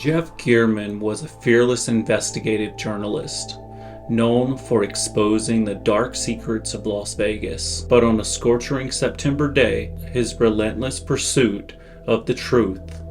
Jeff Gearman was a fearless investigative journalist, known for exposing the dark secrets of Las Vegas. But on a scorching September day, his relentless pursuit of the truth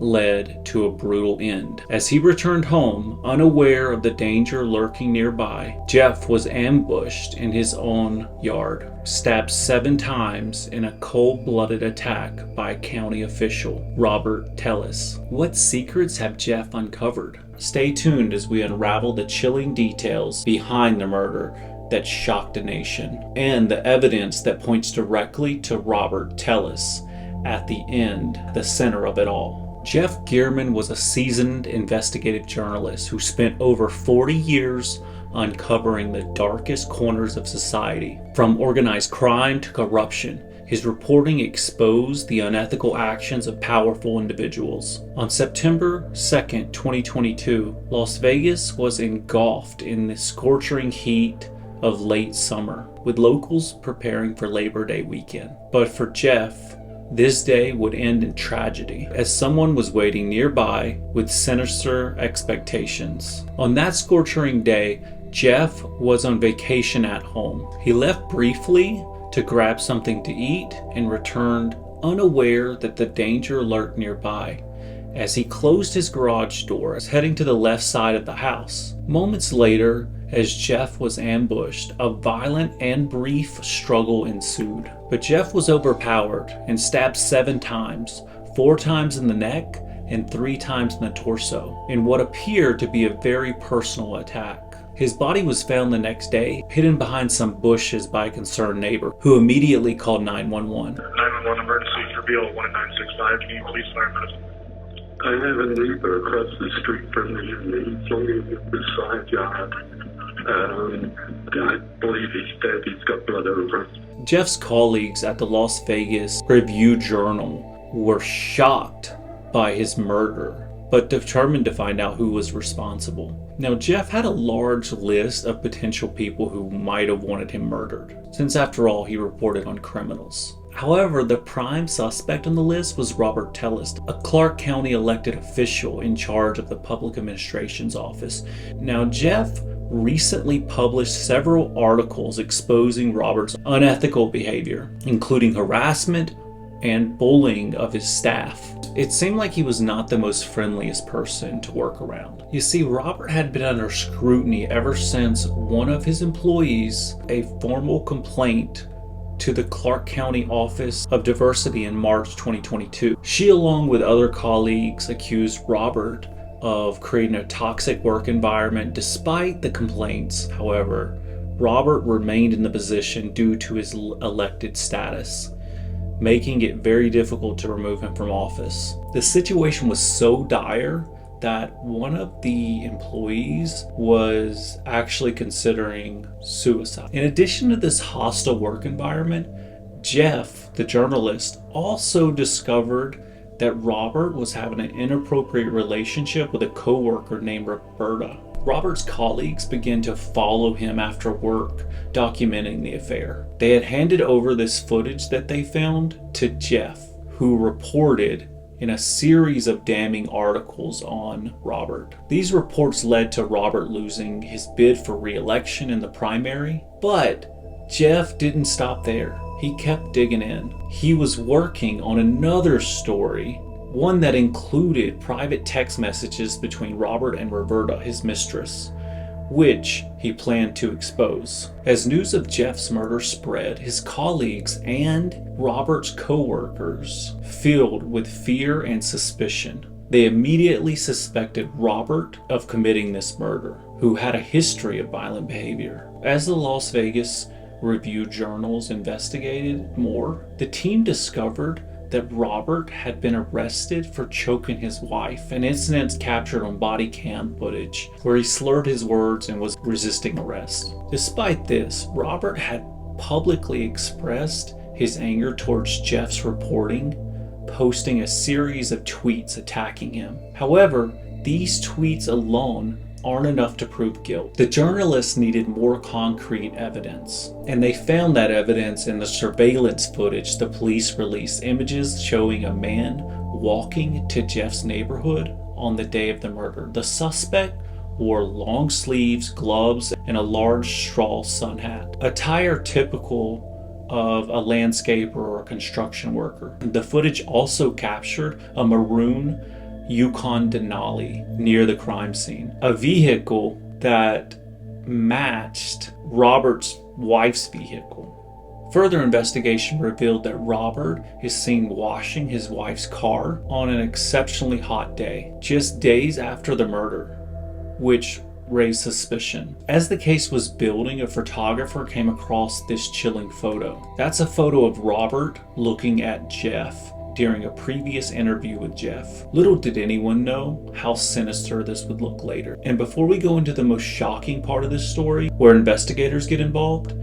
led to a brutal end. As he returned home, unaware of the danger lurking nearby, Jeff was ambushed in his own yard, stabbed 7 times in a cold-blooded attack by a county official, Robert TELLES. What secrets have Jeff uncovered? Stay tuned as we unravel the chilling details behind the murder that shocked a nation, and the evidence that points directly to Robert TELLES at the end, the center of it all. Jeff Gearman was a seasoned investigative journalist who spent over 40 years uncovering the darkest corners of society. From organized crime to corruption, his reporting exposed the unethical actions of powerful individuals. On September 2nd, 2022, Las Vegas was engulfed in the scorching heat of late summer, with locals preparing for Labor Day weekend. But for Jeff, this day would end in tragedy, as someone was waiting nearby with sinister expectations. On that scorching day, Jeff was on vacation at home. He left briefly to grab something to eat and returned unaware that the danger lurked nearby. As he closed his garage door, heading to the left side of the house. Moments later, as Jeff was ambushed, a violent and brief struggle ensued. But Jeff was overpowered and stabbed 7 times, 4 times in the neck and 3 times in the torso, in what appeared to be a very personal attack. His body was found the next day, hidden behind some bushes by a concerned neighbor, who immediately called 911. 911 emergency, reveal 1965, can you please fire medicine? I have a neighbor across the street from me, and he's only in the side yard. I believe he's dead. He's got blood over him. Jeff's colleagues at the Las Vegas Review-Journal were shocked by his murder, but determined to find out who was responsible. Now, Jeff had a large list of potential people who might have wanted him murdered, since after all, he reported on criminals. However, the prime suspect on the list was Robert TELLES, a Clark County elected official in charge of the Public Administration's office. Now, Jeff recently published several articles exposing Robert's unethical behavior, including harassment and bullying of his staff. It seemed like he was not the most friendliest person to work around. You see, Robert had been under scrutiny ever since one of his employees, a formal complaint to the Clark County Office of Diversity in March 2022. She, along with other colleagues, accused Robert of creating a toxic work environment. Despite the complaints, however, Robert remained in the position due to his elected status, making it very difficult to remove him from office. The situation was so dire that one of the employees was actually considering suicide. In addition to this hostile work environment, Jeff, the journalist, also discovered that Robert was having an inappropriate relationship with a co-worker named Roberta. Robert's colleagues began to follow him after work, documenting the affair. They had handed over this footage that they found to Jeff, who reported in a series of damning articles on Robert. These reports led to Robert losing his bid for re-election in the primary, but Jeff didn't stop there. He kept digging in. He was working on another story, one that included private text messages between Robert and Roberta, his mistress, which he planned to expose. As news of Jeff's murder spread, his colleagues and Robert's co-workers filled with fear and suspicion. They immediately suspected Robert of committing this murder, who had a history of violent behavior. As the Las Vegas Review-Journals investigated more, the team discovered that Robert had been arrested for choking his wife, an incident captured on body cam footage where he slurred his words and was resisting arrest. Despite this, Robert had publicly expressed his anger towards Jeff's reporting, posting a series of tweets attacking him. However, these tweets alone aren't enough to prove guilt. The journalists needed more concrete evidence, and they found that evidence in the surveillance footage the police released, images showing a man walking to Jeff's neighborhood on the day of the murder. The suspect wore long sleeves, gloves, and a large straw sun hat, attire typical of a landscaper or a construction worker. The footage also captured a maroon Yukon Denali near the crime scene, a vehicle that matched Robert's wife's vehicle. Further investigation revealed that Robert is seen washing his wife's car on an exceptionally hot day, just days after the murder, which raised suspicion. As the case was building, a photographer came across this chilling photo. That's a photo of Robert looking at Jeff during a previous interview with Jeff. Little did anyone know how sinister this would look later. And before we go into the most shocking part of this story, where investigators get involved,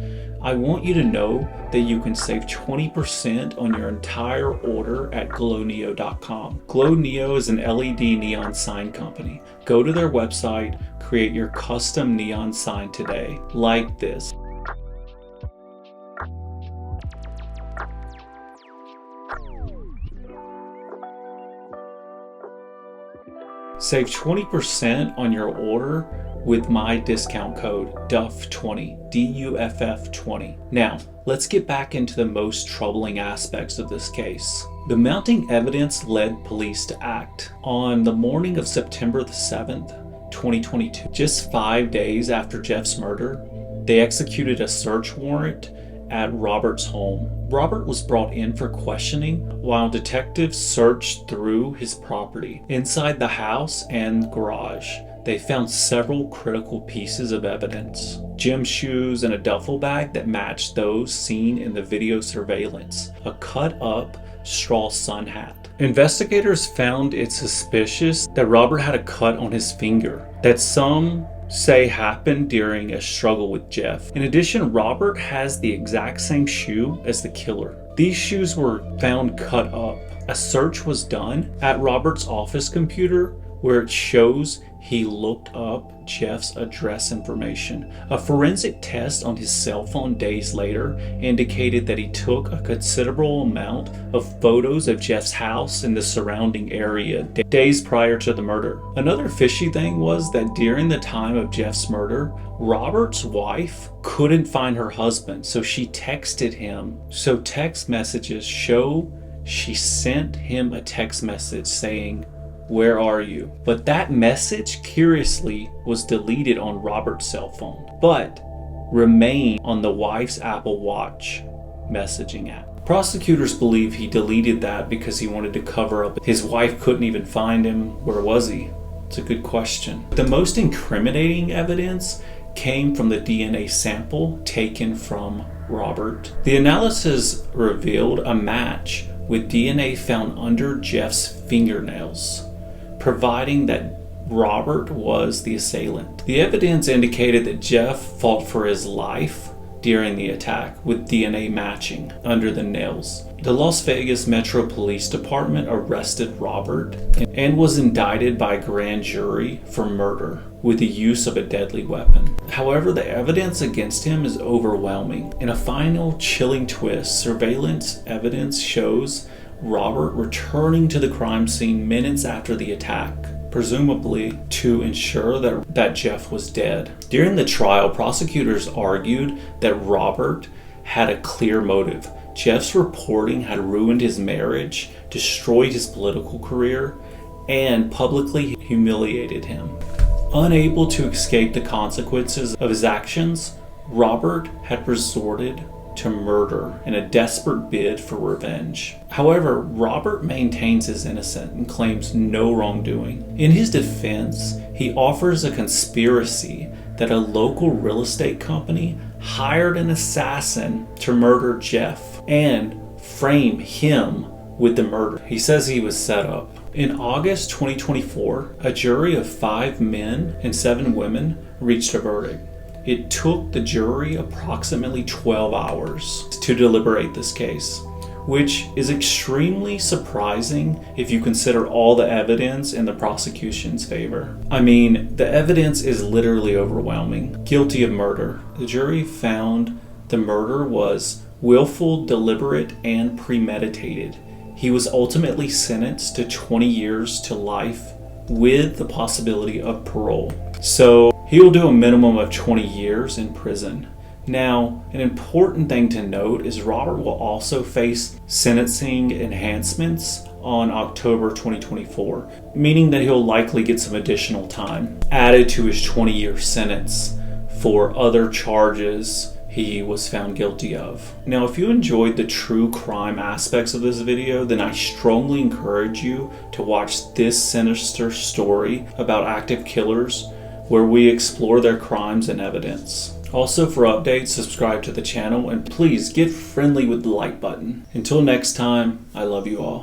I want you to know that you can save 20% on your entire order at glowneo.com. GlowNeo is an LED neon sign company. Go to their website, create your custom neon sign today, like this. Save 20% on your order with my discount code DUFF20, DUFF20. Now, let's get back into the most troubling aspects of this case. The mounting evidence led police to act. On the morning of September the 7th, 2022, just 5 days after Jeff's murder, they executed a search warrant at Robert's home. Robert was brought in for questioning while detectives searched through his property. Inside the house and garage, they found several critical pieces of evidence. Gym shoes and a duffel bag that matched those seen in the video surveillance. A cut-up straw sun hat. Investigators found it suspicious that Robert had a cut on his finger that some say happened during a struggle with Jeff. In addition, Robert has the exact same shoe as the killer. These shoes were found cut up. A search was done at Robert's office computer where it shows he looked up Jeff's address information. A forensic test on his cell phone days later indicated that he took a considerable amount of photos of Jeff's house and the surrounding area days prior to the murder. Another fishy thing was that during the time of Jeff's murder, Robert's wife couldn't find her husband, so she texted him. So text messages show she sent him a text message saying, "Where are you?" But that message, curiously, was deleted on Robert's cell phone, but remained on the wife's Apple Watch messaging app. Prosecutors believe he deleted that because he wanted to cover up. His wife couldn't even find him. Where was he? It's a good question. The most incriminating evidence came from the DNA sample taken from Robert. The analysis revealed a match with DNA found under Jeff's fingernails, providing that Robert was the assailant. The evidence indicated that Jeff fought for his life during the attack, with DNA matching under the nails. The Las Vegas Metro Police Department arrested Robert and was indicted by a grand jury for murder with the use of a deadly weapon. However, the evidence against him is overwhelming. In a final chilling twist, surveillance evidence shows Robert returning to the crime scene minutes after the attack, presumably to ensure that Jeff was dead. During the trial, prosecutors argued that Robert had a clear motive. Jeff's reporting had ruined his marriage, destroyed his political career, and publicly humiliated him. Unable to escape the consequences of his actions, Robert had resorted to murder in a desperate bid for revenge. However, Robert maintains his innocence and claims no wrongdoing. In his defense, he offers a conspiracy that a local real estate company hired an assassin to murder Jeff and frame him with the murder. He says he was set up. In August 2024, a jury of 5 men and 7 women reached a verdict. It took the jury approximately 12 hours to deliberate this case, which is extremely surprising if you consider all the evidence in the prosecution's favor. I mean, the evidence is literally overwhelming. Guilty of murder. The jury found the murder was willful, deliberate, and premeditated. He was ultimately sentenced to 20 years to life with the possibility of parole. So he will do a minimum of 20 years in prison. Now, an important thing to note is Robert will also face sentencing enhancements on October 2024, meaning that he'll likely get some additional time added to his 20-year sentence for other charges he was found guilty of. Now, if you enjoyed the true crime aspects of this video, then I strongly encourage you to watch this sinister story about active killers, where we explore their crimes and evidence. Also, for updates, subscribe to the channel, and please get friendly with the like button. Until next time, I love you all.